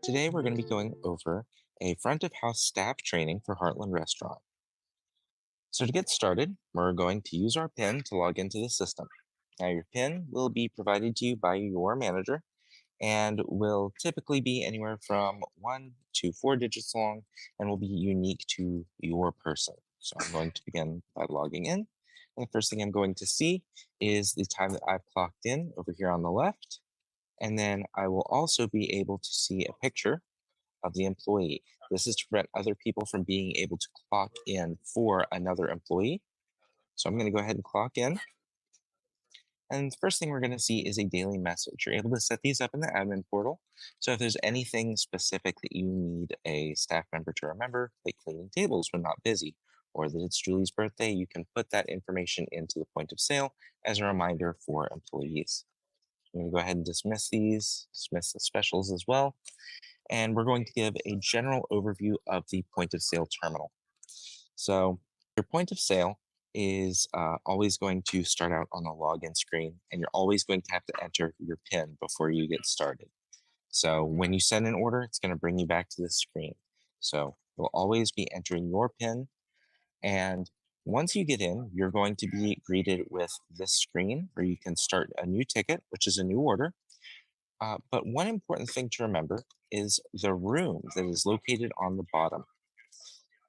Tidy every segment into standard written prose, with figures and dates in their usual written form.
Today we're going to be going over a front of house staff training for Heartland Restaurant. So to get started, we're going to use our PIN to log into the system. Now your PIN will be provided to you by your manager and will typically be anywhere from 1 to 4 digits long and will be unique to your person. So I'm going to begin by logging in. And the first thing I'm going to see is the time that I've clocked in over here on the left. And then I will also be able to see a picture of the employee. This is to prevent other people from being able to clock in for another employee. So I'm going to go ahead and clock in. And the first thing we're going to see is a daily message. You're able to set these up in the admin portal. So if there's anything specific that you need a staff member to remember, like cleaning tables when not busy, or that it's Julie's birthday, you can put that information into the point of sale as a reminder for employees. I'm going to go ahead and dismiss these, dismiss the specials as well. And we're going to give a general overview of the point of sale terminal. So your point of sale is always going to start out on the login screen, and you're always going to have to enter your PIN before you get started. So when you send an order, it's going to bring you back to this screen. So you'll always be entering your PIN, and once you get in, you're going to be greeted with this screen where you can start a new ticket, which is a new order. But one important thing to remember is the room that is located on the bottom.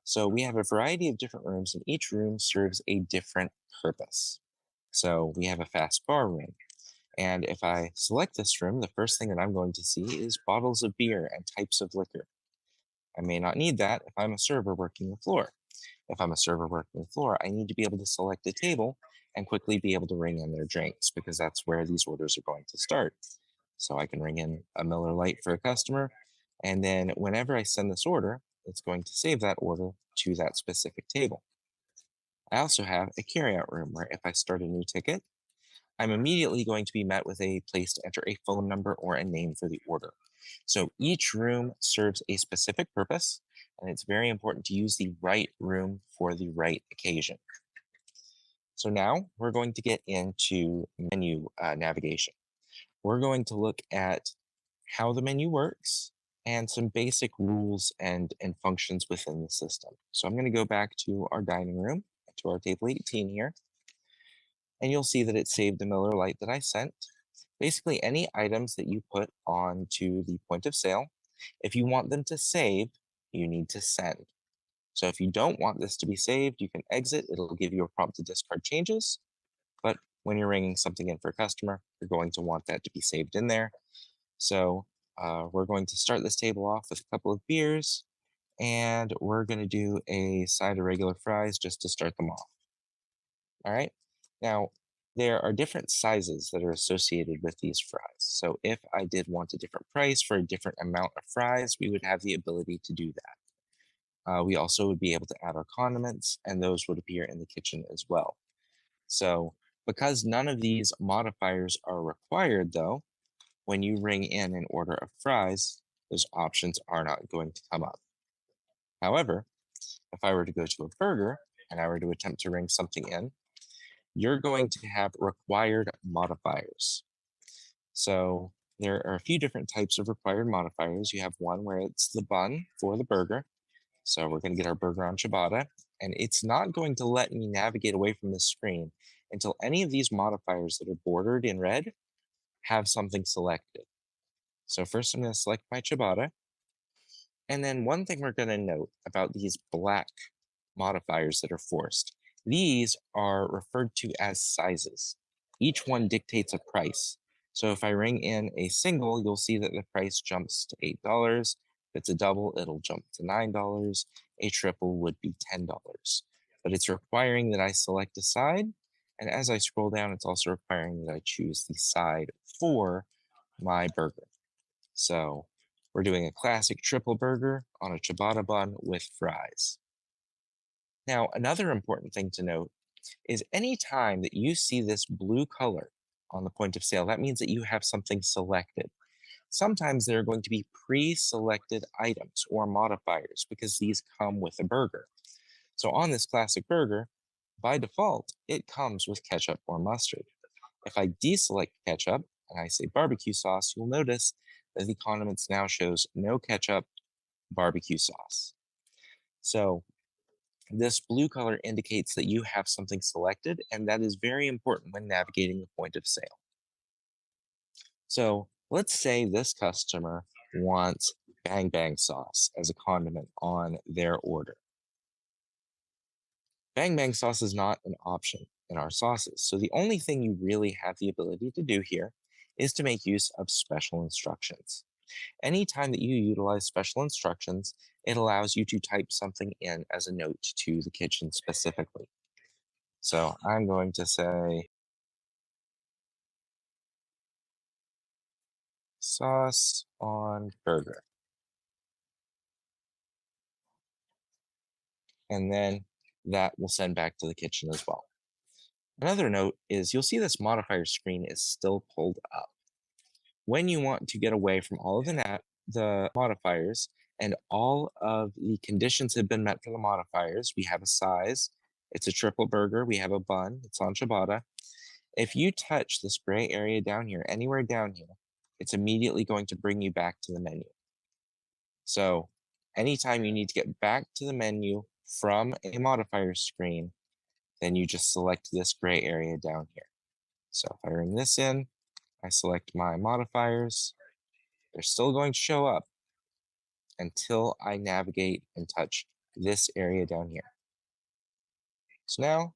So we have a variety of different rooms, and each room serves a different purpose. So we have a fast bar room. And if I select this room, the first thing that I'm going to see is bottles of beer and types of liquor. I may not need that if I'm a server working the floor. If I'm a server working the floor, I need to be able to select a table and quickly be able to ring in their drinks because that's where these orders are going to start. So I can ring in a Miller Lite for a customer. And then whenever I send this order, it's going to save that order to that specific table. I also have a carryout room where if I start a new ticket, I'm immediately going to be met with a place to enter a phone number or a name for the order. So each room serves a specific purpose, and it's very important to use the right room for the right occasion. So now we're going to get into menu navigation. We're going to look at how the menu works and some basic rules and functions within the system. So I'm going to go back to our dining room, to our table 18 here, and you'll see that it saved the Miller Lite that I sent. Basically, any items that you put onto the point of sale, if you want them to save, you need to send. So if you don't want this to be saved, you can exit. It'll give you a prompt to discard changes. But when you're ringing something in for a customer, you're going to want that to be saved in there. So we're going to start this table off with a couple of beers, and we're going to do a side of regular fries just to start them off. All right. Now, there are different sizes that are associated with these fries. So if I did want a different price for a different amount of fries, we would have the ability to do that. We also would be able to add our condiments, and those would appear in the kitchen as well. So because none of these modifiers are required, though, when you ring in an order of fries, those options are not going to come up. However, if I were to go to a burger and I were to attempt to ring something in, you're going to have required modifiers. So there are a few different types of required modifiers. You have one where it's the bun for the burger. So we're going to get our burger on ciabatta, and it's not going to let me navigate away from the screen until any of these modifiers that are bordered in red have something selected. So first I'm going to select my ciabatta. And then one thing we're going to note about these black modifiers that are forced, these are referred to as sizes. Each one dictates a price. So if I ring in a single, you'll see that the price jumps to $8. If it's a double, it'll jump to $9. A triple would be $10. But it's requiring that I select a side. And as I scroll down, it's also requiring that I choose the side for my burger. So we're doing a classic triple burger on a ciabatta bun with fries. Now, another important thing to note is any time that you see this blue color on the point of sale, that means that you have something selected. Sometimes there are going to be pre-selected items or modifiers because these come with a burger. So on this classic burger, by default, it comes with ketchup or mustard. If I deselect ketchup and I say barbecue sauce, you'll notice the condiments now shows no ketchup, barbecue sauce. So this blue color indicates that you have something selected, and that is very important when navigating the point of sale. So let's say this customer wants bang bang sauce as a condiment on their order. Bang bang sauce is not an option in our sauces, so the only thing you really have the ability to do here is to make use of special instructions. Anytime that you utilize special instructions, it allows you to type something in as a note to the kitchen specifically. So I'm going to say sauce on burger. And then that will send back to the kitchen as well. Another note is you'll see this modifier screen is still pulled up. When you want to get away from all of the modifiers and all of the conditions have been met for the modifiers, we have a size, it's a triple burger, we have a bun, it's on ciabatta. If you touch this gray area down here, anywhere down here, it's immediately going to bring you back to the menu. So anytime you need to get back to the menu from a modifier screen, then you just select this gray area down here. So if I ring this in, I select my modifiers, they're still going to show up until I navigate and touch this area down here. So now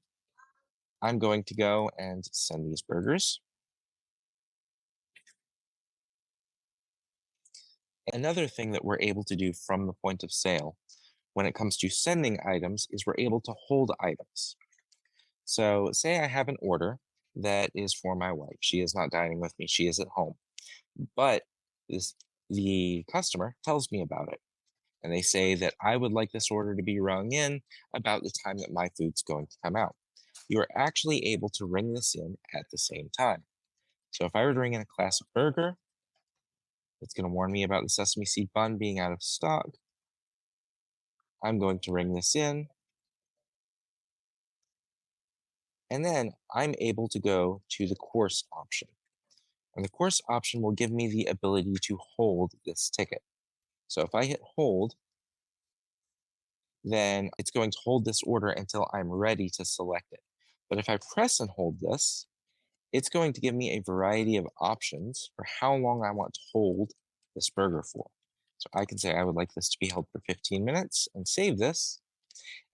I'm going to go and send these burgers. Another thing that we're able to do from the point of sale when it comes to sending items is we're able to hold items. So say I have an order that is for my wife. She is not dining with me, she is at home. But this, the customer tells me about it. And they say that I would like this order to be rung in about the time that my food's going to come out. You are actually able to ring this in at the same time. So if I were to ring in a classic burger, it's going to warn me about the sesame seed bun being out of stock. I'm going to ring this in. And then I'm able to go to the course option. And the course option will give me the ability to hold this ticket. So if I hit hold, then it's going to hold this order until I'm ready to select it. But if I press and hold this, it's going to give me a variety of options for how long I want to hold this burger for. So I can say I would like this to be held for 15 minutes and save this.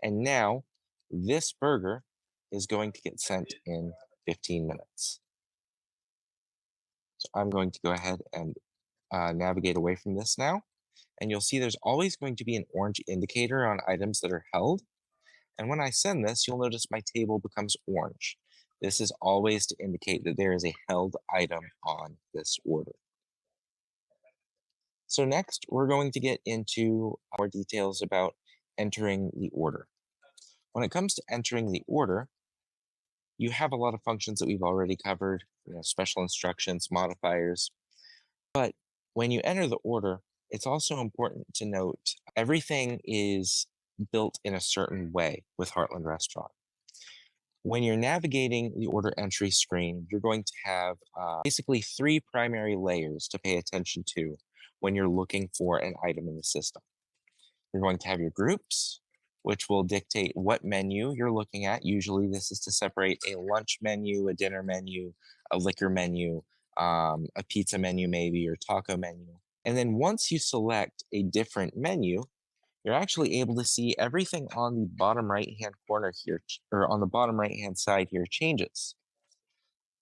And now this burger is going to get sent in 15 minutes. So I'm going to go ahead and navigate away from this now. And you'll see there's always going to be an orange indicator on items that are held. And when I send this, you'll notice my table becomes orange. This is always to indicate that there is a held item on this order. So next, we're going to get into more details about entering the order. When it comes to entering the order, you have a lot of functions that we've already covered, special instructions, modifiers. But when you enter the order, it's also important to note everything is built in a certain way with Heartland Restaurant. When you're navigating the order entry screen, you're going to have basically three primary layers to pay attention to when you're looking for an item in the system. You're going to have your groups, which will dictate what menu you're looking at. Usually, this is to separate a lunch menu, a dinner menu, a liquor menu, a pizza menu, maybe, or taco menu. And then once you select a different menu, you're actually able to see everything on the bottom right hand corner here, or on the bottom right hand side here changes.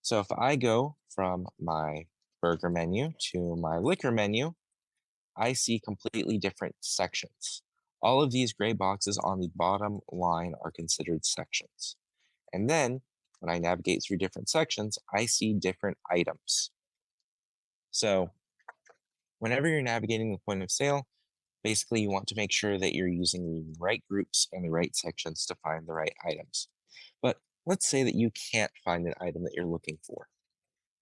So if I go from my burger menu to my liquor menu, I see completely different sections. All of these gray boxes on the bottom line are considered sections. And then when I navigate through different sections, I see different items. So whenever you're navigating the point of sale, basically, you want to make sure that you're using the right groups and the right sections to find the right items. But let's say that you can't find an item that you're looking for.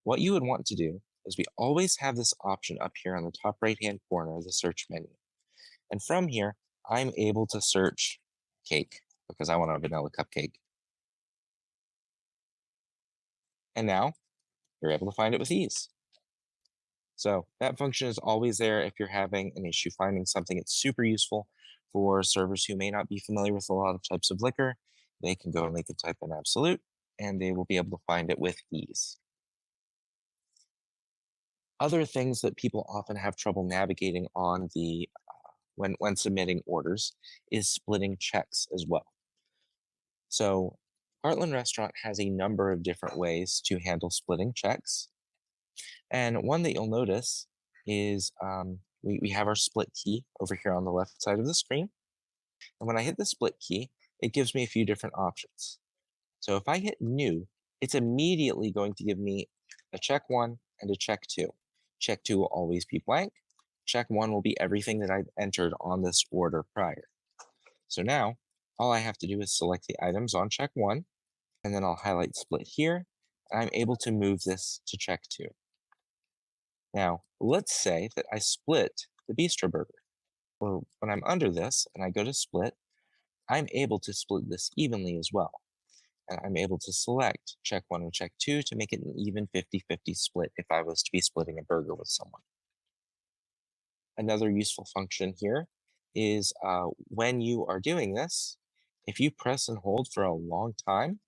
What you would want to do is we always have this option up here on the top right-hand corner of the search menu. And from here, I'm able to search cake because I want a vanilla cupcake. And now you're able to find it with ease. So that function is always there if you're having an issue finding something. It's super useful for servers who may not be familiar with a lot of types of liquor. They can go and they can type in absolute and they will be able to find it with ease. Other things that people often have trouble navigating on the when submitting orders is splitting checks as well. So Heartland Restaurant has a number of different ways to handle splitting checks. And one that you'll notice is we have our split key over here on the left side of the screen. And when I hit the split key, it gives me a few different options. So if I hit new, it's immediately going to give me a check one and a check two. Check two will always be blank. Check one will be everything that I've entered on this order prior. So now all I have to do is select the items on check one, and then I'll highlight split here, and I'm able to move this to check two. Now, let's say that I split the bistro burger. Well, when I'm under this and I go to split, I'm able to split this evenly as well. And I'm able to select check one and check two to make it an even 50-50 split if I was to be splitting a burger with someone. Another useful function here is when you are doing this, if you press and hold for a long time,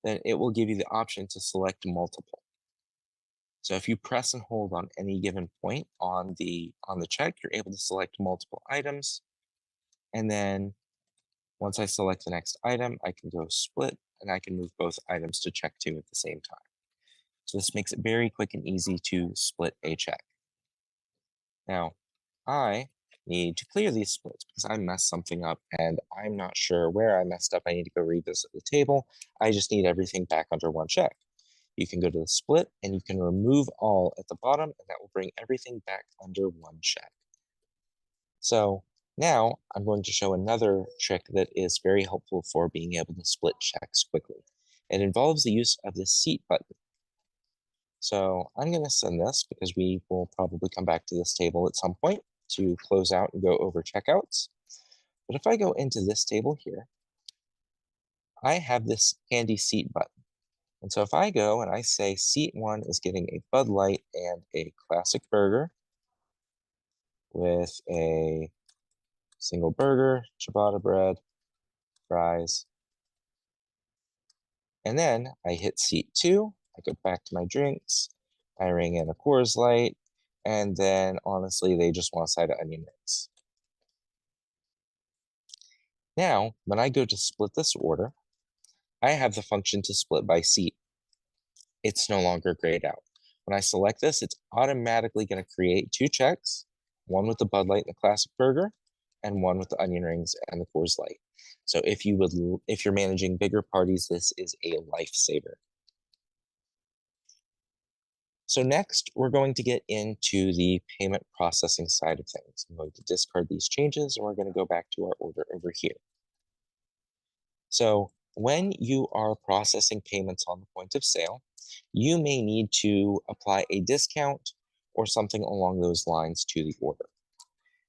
then it will give you the option to select multiple. So if you press and hold on any given point on the check, you're able to select multiple items. And then once I select the next item, I can go split and I can move both items to check two at the same time. So this makes it very quick and easy to split a check. Now, I need to clear these splits because I messed something up and I'm not sure where I messed up. I need to go revisit the table. I just need everything back under one check. You can go to the split and you can remove all at the bottom, and that will bring everything back under one check. So now I'm going to show another trick that is very helpful for being able to split checks quickly. It involves the use of the seat button. So I'm going to send this because we will probably come back to this table at some point to close out and go over checkouts. But if I go into this table here, I have this handy seat button. And so if I go and I say seat one is getting a Bud Light and a classic burger with a single burger, ciabatta bread, fries, and then I hit seat two, I go back to my drinks, I ring in a Coors Light, and then honestly, they just want a side of onion rings. Now, when I go to split this order, I have the function to split by seat. It's no longer grayed out. When I select this, it's automatically going to create two checks, one with the Bud Light and the classic burger, and one with the onion rings and the Coors Light. So if you're managing bigger parties, this is a lifesaver. So next, we're going to get into the payment processing side of things. I'm going to discard these changes, and we're going to go back to our order over here. So when you are processing payments on the point of sale, you may need to apply a discount or something along those lines to the order.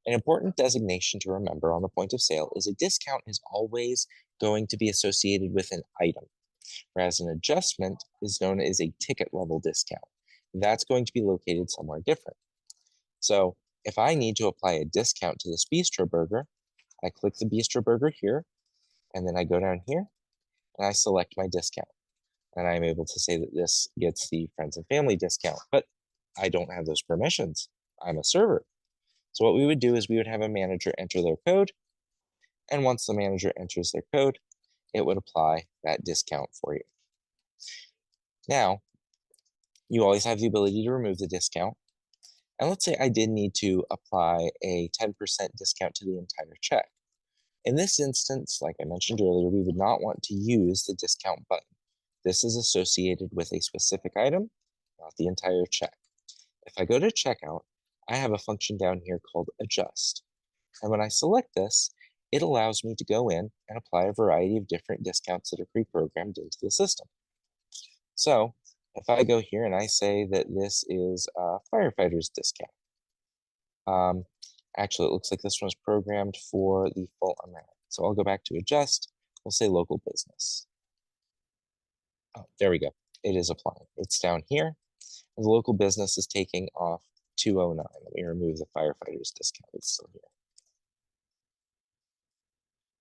An important designation to remember on the point of sale is a discount is always going to be associated with an item, whereas an adjustment is known as a ticket level discount. That's going to be located somewhere different. So if I need to apply a discount to this bistro burger, I click the bistro burger here, and then I go down here and I select my discount. And I'm able to say that this gets the friends and family discount, but I don't have those permissions. I'm a server. So what we would do is we would have a manager enter their code. And once the manager enters their code, it would apply that discount for you. Now, you always have the ability to remove the discount. And let's say I did need to apply a 10% discount to the entire check. In this instance, like I mentioned earlier, we would not want to use the discount button. This is associated with a specific item, not the entire check. If I go to checkout, I have a function down here called adjust. And when I select this, it allows me to go in and apply a variety of different discounts that are pre-programmed into the system. So if I go here and I say that this is a firefighter's discount, um, actually, it looks like this one was programmed for the full amount. So I'll go back to adjust. We'll say local business. Oh, there we go. It is applying. It's down here. The local business is taking off 209. Let me remove the firefighters discount. It's still here.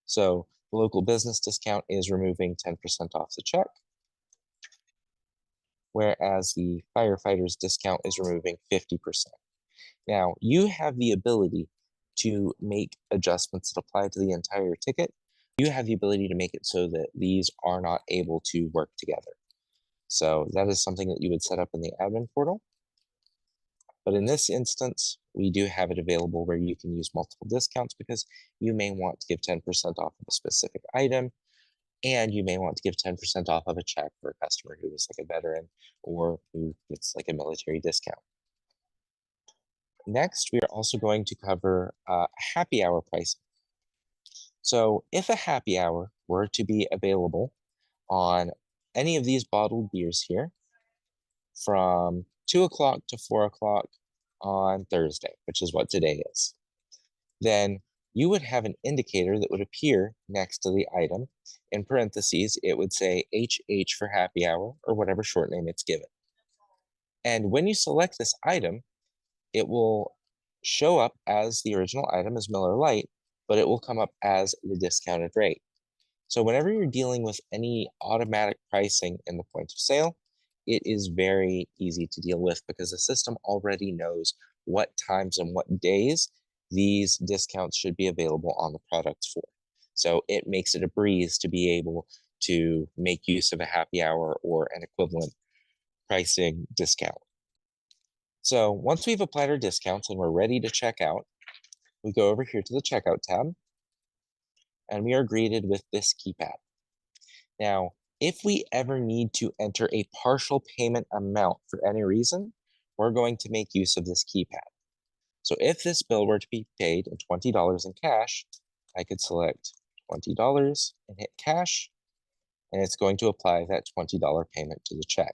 So the local business discount is removing 10% off the check, whereas the firefighters discount is removing 50%. Now, you have the ability to make adjustments that apply to the entire ticket. You have the ability to make it so that these are not able to work together. So that is something that you would set up in the admin portal. But in this instance, we do have it available where you can use multiple discounts because you may want to give 10% off of a specific item, and you may want to give 10% off of a check for a customer who is like a veteran or who gets like a military discount. Next, we are also going to cover happy hour pricing. So if a happy hour were to be available on any of these bottled beers here from 2 o'clock to 4 o'clock on Thursday, which is what today is, then you would have an indicator that would appear next to the item. In parentheses, it would say HH for happy hour or whatever short name it's given. And when you select this item, it will show up as the original item as Miller Lite, but it will come up as the discounted rate. So whenever you're dealing with any automatic pricing in the point of sale, it is very easy to deal with because the system already knows what times and what days these discounts should be available on the products for. So it makes it a breeze to be able to make use of a happy hour or an equivalent pricing discount. So once we've applied our discounts and we're ready to check out, we go over here to the checkout tab and we are greeted with this keypad. Now, if we ever need to enter a partial payment amount for any reason, we're going to make use of this keypad. So if this bill were to be paid in $20 in cash, I could select $20 and hit cash, and it's going to apply that $20 payment to the check.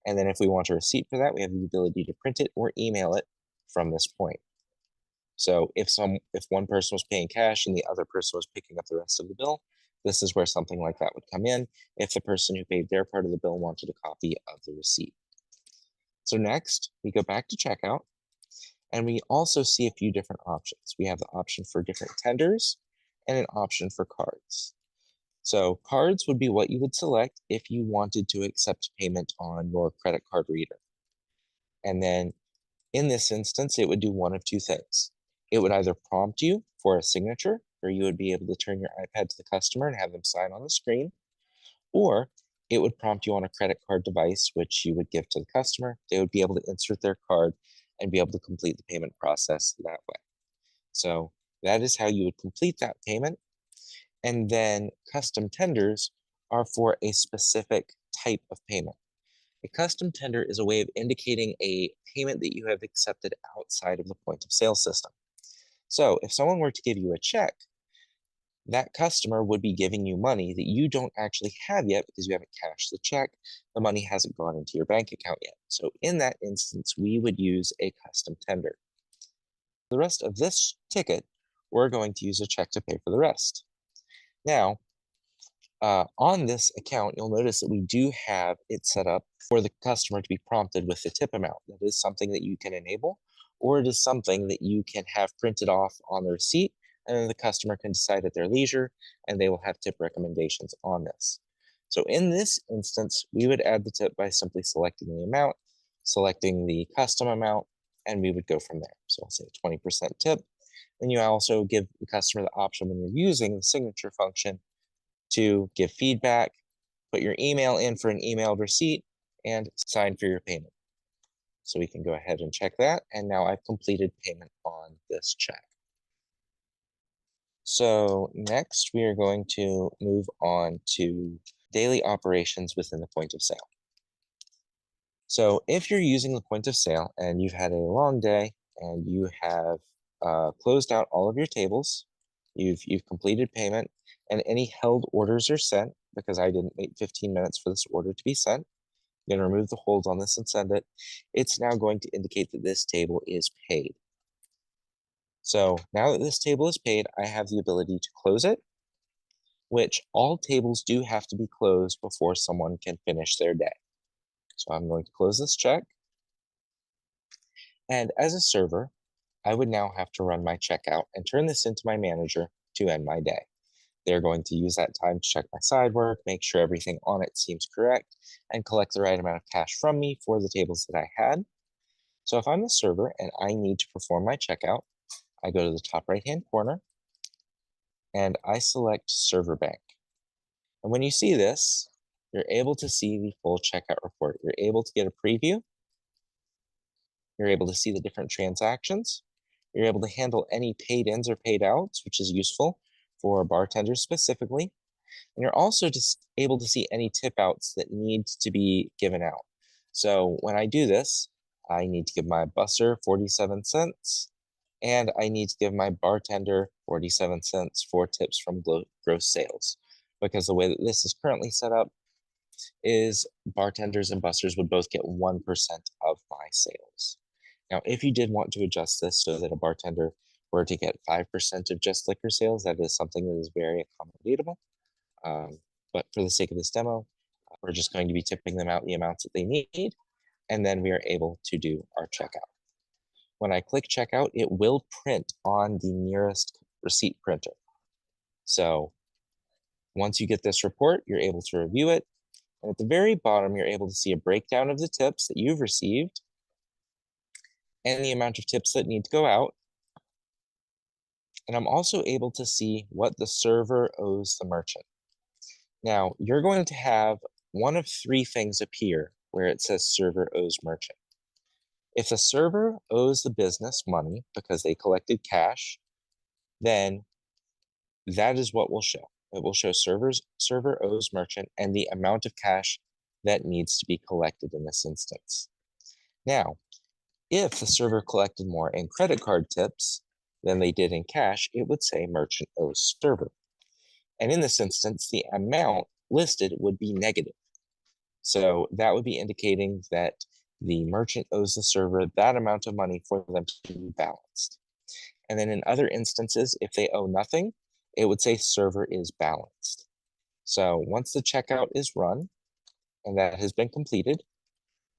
And then if we want a receipt for that, we have the ability to print it or email it from this point. So if one person was paying cash and the other person was picking up the rest of the bill, this is where something like that would come in if the person who paid their part of the bill wanted a copy of the receipt. So next, we go back to checkout, and we also see a few different options. We have the option for different tenders and an option for cards. So cards would be what you would select if you wanted to accept payment on your credit card reader. And then in this instance, it would do one of two things. It would either prompt you for a signature, where you would be able to turn your iPad to the customer and have them sign on the screen, or it would prompt you on a credit card device, which you would give to the customer. They would be able to insert their card and be able to complete the payment process that way. So that is how you would complete that payment. And then custom tenders are for a specific type of payment. A custom tender is a way of indicating a payment that you have accepted outside of the point of sale system. So if someone were to give you a check, that customer would be giving you money that you don't actually have yet because you haven't cashed the check. The money hasn't gone into your bank account yet. So in that instance, we would use a custom tender. The rest of this ticket, we're going to use a check to pay for the rest. Now, on this account, you'll notice that we do have it set up for the customer to be prompted with the tip amount. That is something that you can enable, or it is something that you can have printed off on the receipt, and then the customer can decide at their leisure, and they will have tip recommendations on this. So in this instance, we would add the tip by simply selecting the amount, selecting the custom amount, and we would go from there. So I'll say 20% tip. Then you also give the customer the option when you're using the signature function to give feedback, put your email in for an emailed receipt, and sign for your payment. So we can go ahead and check that. And now I've completed payment on this check. So next we are going to move on to daily operations within the point of sale. So if you're using the point of sale and you've had a long day and you have closed out all of your tables, you've completed payment, and any held orders are sent, because I didn't wait 15 minutes for this order to be sent. I'm going to remove the holds on this and send it. It's now going to indicate that this table is paid. So now that this table is paid, I have the ability to close it, which all tables do have to be closed before someone can finish their day. So I'm going to close this check. And as a server, I would now have to run my checkout and turn this into my manager to end my day. They're going to use that time to check my side work, make sure everything on it seems correct, and collect the right amount of cash from me for the tables that I had. So if I'm the server and I need to perform my checkout, I go to the top right-hand corner and I select Server Bank. And when you see this, you're able to see the full checkout report. You're able to get a preview. You're able to see the different transactions. You're able to handle any paid ins or paid outs, which is useful for bartenders specifically. And you're also just able to see any tip outs that need to be given out. So when I do this, I need to give my busser 47 cents, and I need to give my bartender 47 cents for tips from gross sales. Because the way that this is currently set up is bartenders and bussers would both get 1% of my sales. Now, if you did want to adjust this so that a bartender were to get 5% of just liquor sales, that is something that is very accommodatable. But for the sake of this demo, we're just going to be tipping them out the amounts that they need, and then we are able to do our checkout. When I click checkout, it will print on the nearest receipt printer. So once you get this report, you're able to review it. And at the very bottom, you're able to see a breakdown of the tips that you've received and the amount of tips that need to go out. And I'm also able to see what the server owes the merchant. Now, you're going to have one of three things appear where it says server owes merchant. If the server owes the business money because they collected cash, then that is what will show. It will show server owes merchant and the amount of cash that needs to be collected in this instance. Now, if the server collected more in credit card tips than they did in cash, it would say merchant owes server. And in this instance, the amount listed would be negative. So that would be indicating that the merchant owes the server that amount of money for them to be balanced. And then in other instances, if they owe nothing, it would say server is balanced. So once the checkout is run and that has been completed,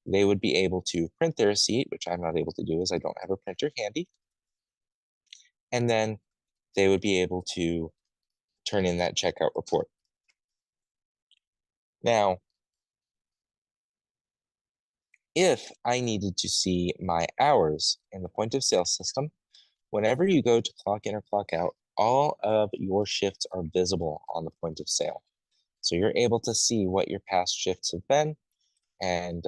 they would be able to print their receipt, which I'm not able to do as I don't have a printer handy. And then they would be able to turn in that checkout report. Now, if I needed to see my hours in the point of sale system, whenever you go to clock in or clock out, all of your shifts are visible on the point of sale. So you're able to see what your past shifts have been. And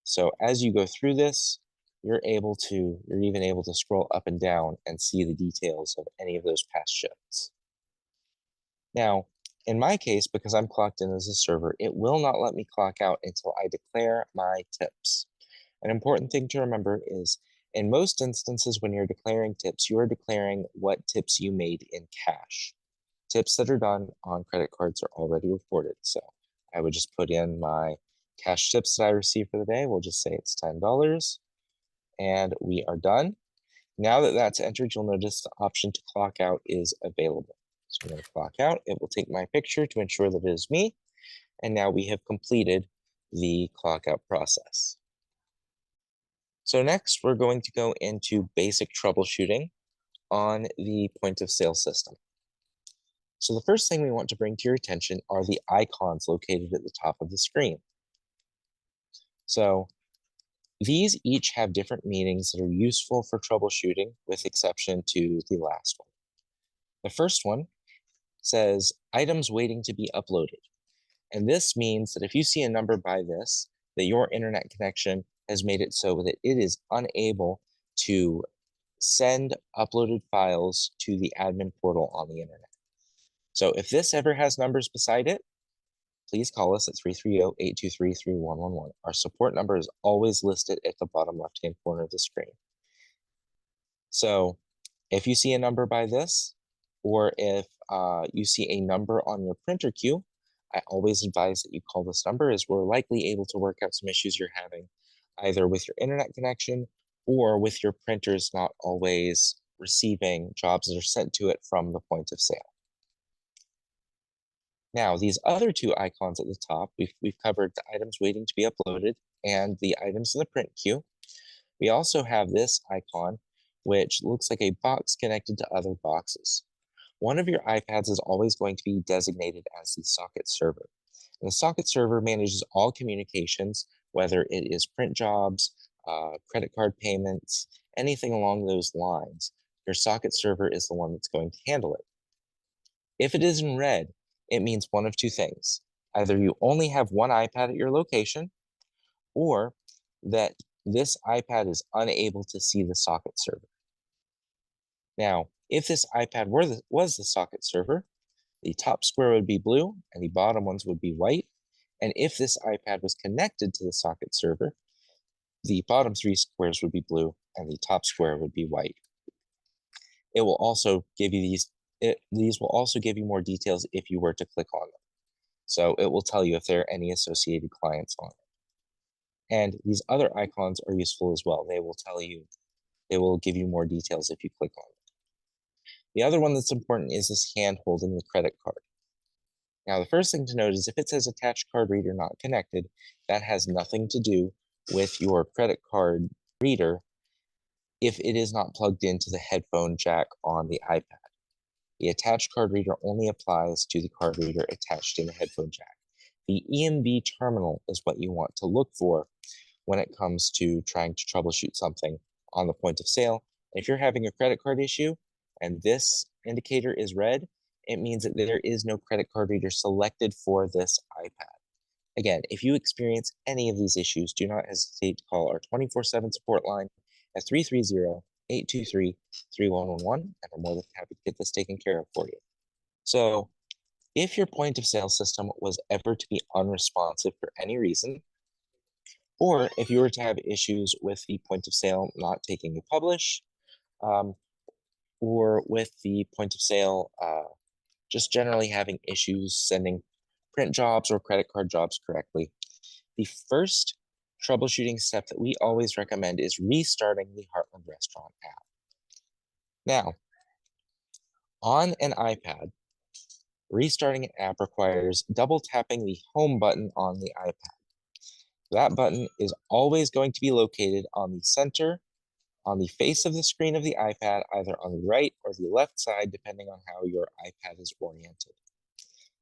so as you go through this, you're even able to scroll up and down and see the details of any of those past shifts. Now, in my case, because I'm clocked in as a server, it will not let me clock out until I declare my tips. An important thing to remember is in most instances, when you're declaring tips, you are declaring what tips you made in cash. Tips that are done on credit cards are already reported. So I would just put in my cash tips that I received for the day. We'll just say it's $10 and we are done. Now that that's entered, you'll notice the option to clock out is available. So I'm going to clock out. It will take my picture to ensure that it is me. And now we have completed the clock out process. So next, we're going to go into basic troubleshooting on the point of sale system. So the first thing we want to bring to your attention are the icons located at the top of the screen. So these each have different meanings that are useful for troubleshooting, with exception to the last one. The first one says items waiting to be uploaded. And this means that if you see a number by this, that your internet connection has made it so that it is unable to send uploaded files to the admin portal on the internet. So if this ever has numbers beside it, please call us at 330-823-3111. Our support number is always listed at the bottom left-hand corner of the screen. So if you see a number by this, or if you see a number on your printer queue, I always advise that you call this number, as we're likely able to work out some issues you're having either with your internet connection or with your printers not always receiving jobs that are sent to it from the point of sale. Now, these other two icons at the top, we've covered the items waiting to be uploaded and the items in the print queue. We also have this icon, which looks like a box connected to other boxes. One of your iPads is always going to be designated as the socket server. And the socket server manages all communications, whether it is print jobs, credit card payments, anything along those lines. Your socket server is the one that's going to handle it. If it is in red, it means one of two things. Either you only have one iPad at your location, or that this iPad is unable to see the socket server. Now, if this iPad was the socket server, the top square would be blue and the bottom ones would be white. And if this iPad was connected to the socket server, the bottom three squares would be blue and the top square would be white. It will also give you these will also give you more details if you were to click on them. So it will tell you if there are any associated clients on it. And these other icons are useful as well. They will give you more details if you click on them. The other one that's important is this hand holding the credit card. Now, the first thing to note is if it says attached card reader not connected, that has nothing to do with your credit card reader if it is not plugged into the headphone jack on the iPad. The attached card reader only applies to the card reader attached in the headphone jack. The EMV terminal is what you want to look for when it comes to trying to troubleshoot something on the point of sale. If you're having a credit card issue and this indicator is red, it means that there is no credit card reader selected for this iPad. Again, if you experience any of these issues, do not hesitate to call our 24/7 support line at 330-823-3111, and we're more than happy to get this taken care of for you. So, if your point of sale system was ever to be unresponsive for any reason, or if you were to have issues with the point of sale not taking a publish, um, or with the point of sale just generally having issues sending print jobs or credit card jobs correctly, the first troubleshooting step that we always recommend is restarting the Heartland Restaurant app. Now, on an iPad, restarting an app requires double tapping the home button on the iPad. That button is always going to be located on the center, on the face of the screen of the iPad, either on the right or the left side, depending on how your iPad is oriented.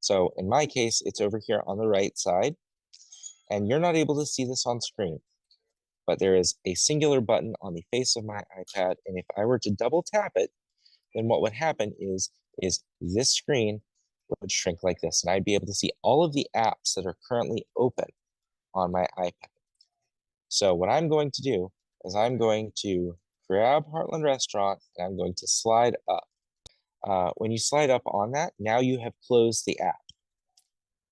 So in my case, it's over here on the right side, and you're not able to see this on screen, but there is a singular button on the face of my iPad, and if I were to double tap it, then what would happen is this screen would shrink like this, and I'd be able to see all of the apps that are currently open on my iPad. So what I'm going to do is I'm going to grab Heartland Restaurant and I'm going to slide up. When you slide up on that, now you have closed the app.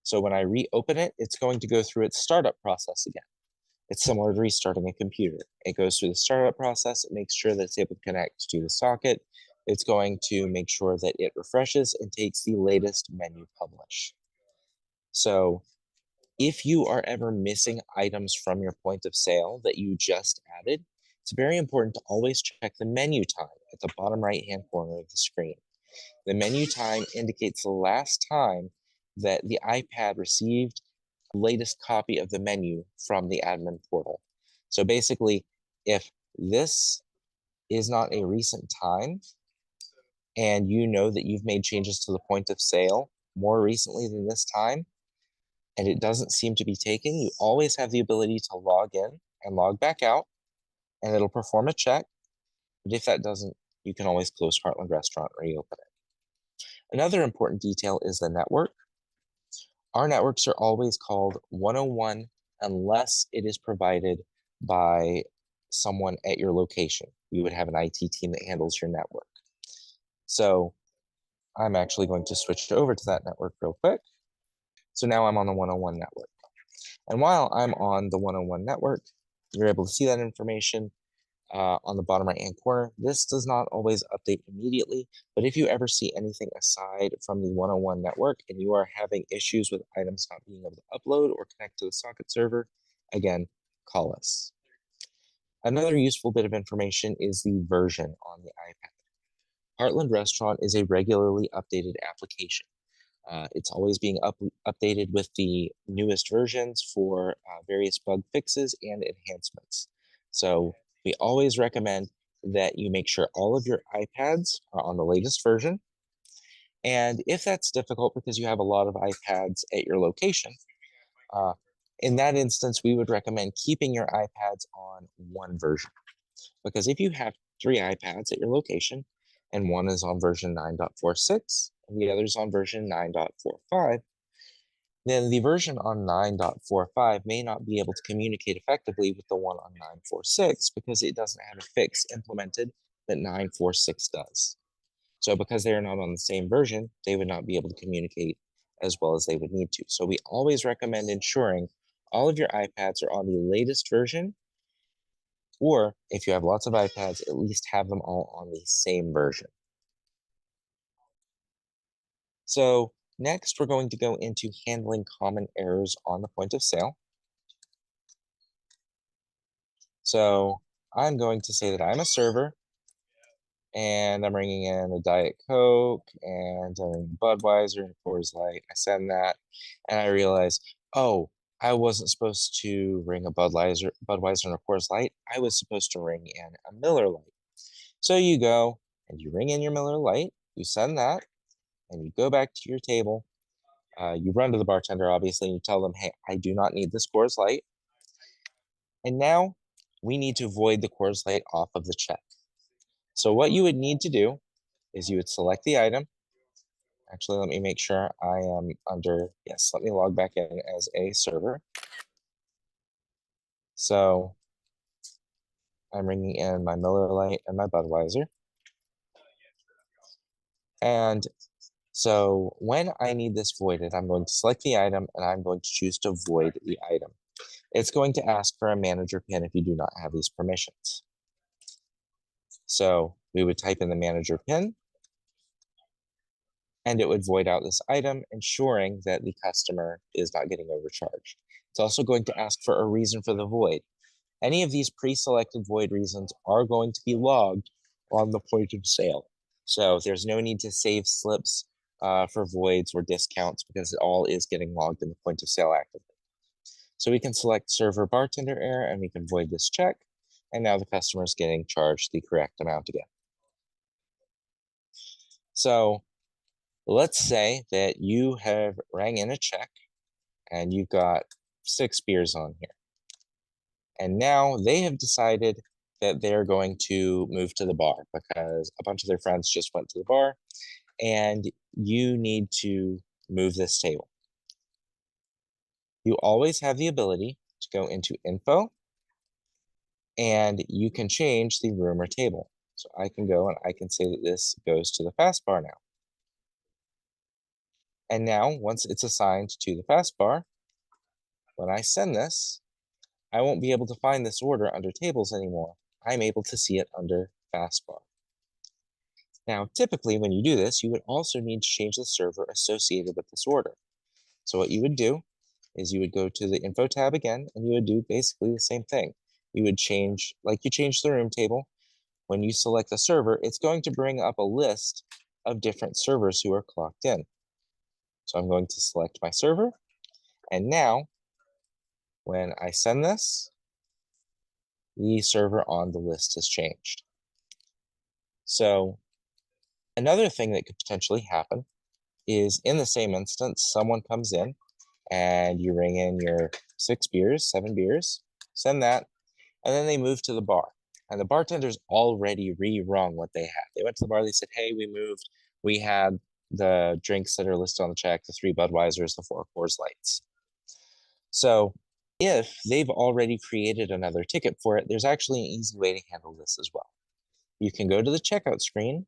So when I reopen it, it's going to go through its startup process again. It's similar to restarting a computer. It goes through the startup process, it makes sure that it's able to connect to the socket. It's going to make sure that it refreshes and takes the latest menu publish. So if you are ever missing items from your point of sale that you just added, it's very important to always check the menu time at the bottom right-hand corner of the screen. The menu time indicates the last time that the iPad received the latest copy of the menu from the admin portal. So basically, if this is not a recent time and you know that you've made changes to the point of sale more recently than this time, and it doesn't seem to be taken, you always have the ability to log in and log back out, and it'll perform a check. But if that doesn't, you can always close Heartland Restaurant and reopen it. Another important detail is the network. Our networks are always called 101 unless it is provided by someone at your location. You would have an IT team that handles your network. So I'm actually going to switch over to that network real quick. So now I'm on the 101 network. And while I'm on the 101 network, you're able to see that information on the bottom right-hand corner. This does not always update immediately, but if you ever see anything aside from the 101 network and you are having issues with items not being able to upload or connect to the socket server, again, call us. Another useful bit of information is the version on the iPad. Heartland Restaurant is a regularly updated application. It's always being updated with the newest versions for various bug fixes and enhancements. So We always recommend that you make sure all of your iPads are on the latest version. And if that's difficult because you have a lot of iPads at your location, uh, in that instance, we would recommend keeping your iPads on one version. Because if you have three iPads at your location and one is on version 9.46 and the other is on version 9.45, then the version on 9.45 may not be able to communicate effectively with the one on 9.46 because it doesn't have a fix implemented that 9.46 does. So because they're not on the same version, they would not be able to communicate as well as they would need to. So we always recommend ensuring all of your iPads are on the latest version, or if you have lots of iPads, at least have them all on the same version. So next, we're going to go into handling common errors on the point of sale. So I'm going to say that I'm a server and I'm bringing in a Diet Coke and I'm bringing Budweiser and Coors Light. I send that and I realize, oh, I wasn't supposed to ring a Budweiser and a Coors Light. I was supposed to ring in a Miller Lite. So you go and you ring in your Miller Lite, you send that, and you go back to your table. You run to the bartender, obviously, and you tell them, hey, I do not need this Coors Light. And now we need to void the Coors Light off of the check. So what you would need to do is you would select the item. Actually, let me make sure I am under, yes, let me log back in as a server. So I'm ringing in my Miller Lite and my Budweiser. And so when I need this voided, I'm going to select the item and I'm going to choose to void the item. It's going to ask for a manager pin if you do not have these permissions. So we would type in the manager pin and it would void out this item, ensuring that the customer is not getting overcharged. It's also going to ask for a reason for the void. Any of these pre-selected void reasons are going to be logged on the point of sale. So there's no need to save slips for voids or discounts because it all is getting logged in the point of sale actively. So we can select server bartender error and we can void this check. And now the customer is getting charged the correct amount again. So let's say that you have rang in a check and you've got 6 beers on here. And now they have decided that they're going to move to the bar because a bunch of their friends just went to the bar and you need to move this table. You always have the ability to go into info and you can change the room or table. So I can go and I can say that this goes to the fast bar now. And now once it's assigned to the fast bar, when I send this, I won't be able to find this order under tables anymore. I'm able to see it under fast bar. Now, typically when you do this, you would also need to change the server associated with this order. So what you would do is you would go to the info tab again, and you would do basically the same thing. You would change, like you changed the room table. When you select the server, it's going to bring up a list of different servers who are clocked in. So I'm going to select my server, and now when I send this, the server on the list has changed. So another thing that could potentially happen is in the same instance, someone comes in and you ring in your 6 beers, 7 beers, send that, and then they move to the bar. And the bartender's already rerung what they had. They went to the bar, they said, hey, we moved. We had the drinks that are listed on the check, the 3 Budweisers, the 4 Coors Lights. So if they've already created another ticket for it, there's actually an easy way to handle this as well. You can go to the checkout screen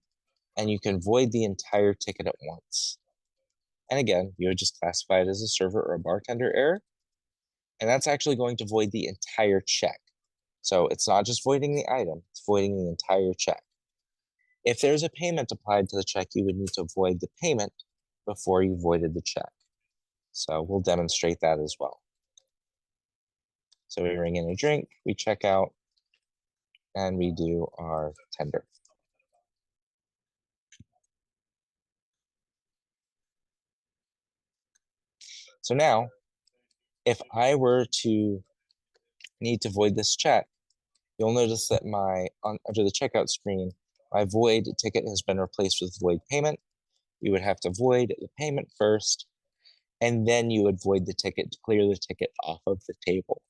and you can void the entire ticket at once. And again, you would just classify it as a server or a bartender error. And that's actually going to void the entire check. So it's not just voiding the item, it's voiding the entire check. If there's a payment applied to the check, you would need to void the payment before you voided the check. So we'll demonstrate that as well. So we ring in a drink, we check out, and we do our tender. So now, if I were to need to void this check, You'll notice that under the checkout screen, my void ticket has been replaced with void payment. You would have to void the payment first, and then you would void the ticket to clear the ticket off of the table.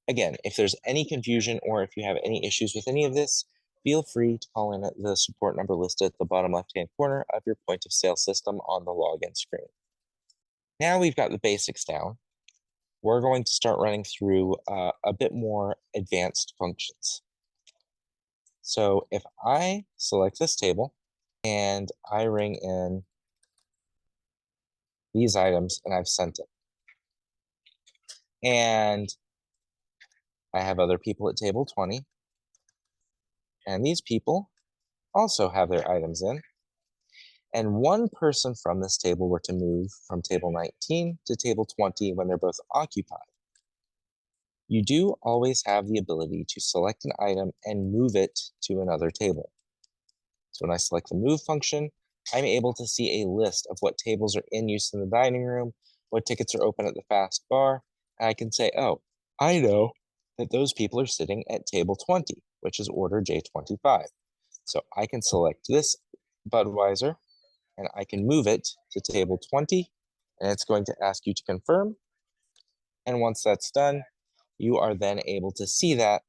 Again, if there's any confusion or if you have any issues with any of this, feel free to call in at the support number listed at the bottom left-hand corner of your point of sale system on the login screen. Now we've got the basics down. We're going to start running through a bit more advanced functions. So if I select this table and I ring in these items and I've sent it, and I have other people at table 20, and these people also have their items in, and one person from this table were to move from table 19 to table 20 when they're both occupied, you do always have the ability to select an item and move it to another table. So when I select the move function, I'm able to see a list of what tables are in use in the dining room, what tickets are open at the fast bar, and I can say, oh, I know that those people are sitting at table 20, which is order J25. So I can select this Budweiser and I can move it to table 20, and it's going to ask you to confirm. And once that's done, you are then able to see that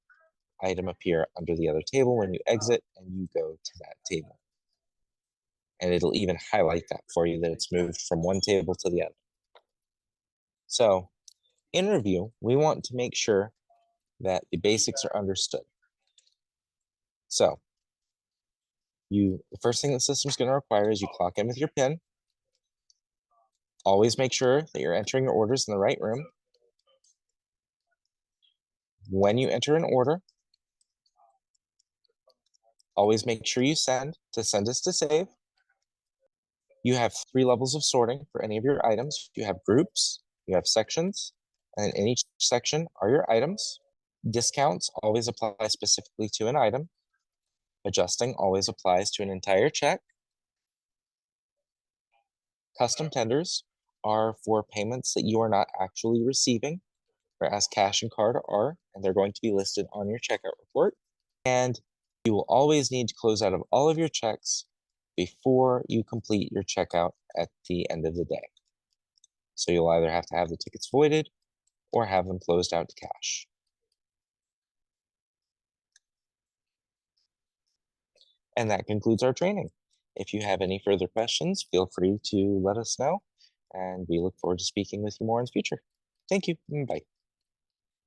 item appear under the other table when you exit and you go to that table. And it'll even highlight that for you that it's moved from one table to the other. So in review, we want to make sure that the basics are understood. So the first thing the system's going to require is you clock in with your PIN. Always make sure that you're entering your orders in the right room. When you enter an order, always make sure you send. To send is to save. You have 3 levels of sorting for any of your items. You have groups, you have sections, and in each section are your items. Discounts always apply specifically to an item. Adjusting always applies to an entire check. Custom tenders are for payments that you are not actually receiving, whereas cash and card are, and they're going to be listed on your checkout report. And you will always need to close out of all of your checks before you complete your checkout at the end of the day. So you'll either have to have the tickets voided or have them closed out to cash. And that concludes our training. If you have any further questions, feel free to let us know, and we look forward to speaking with you more in the future. Thank you. Bye.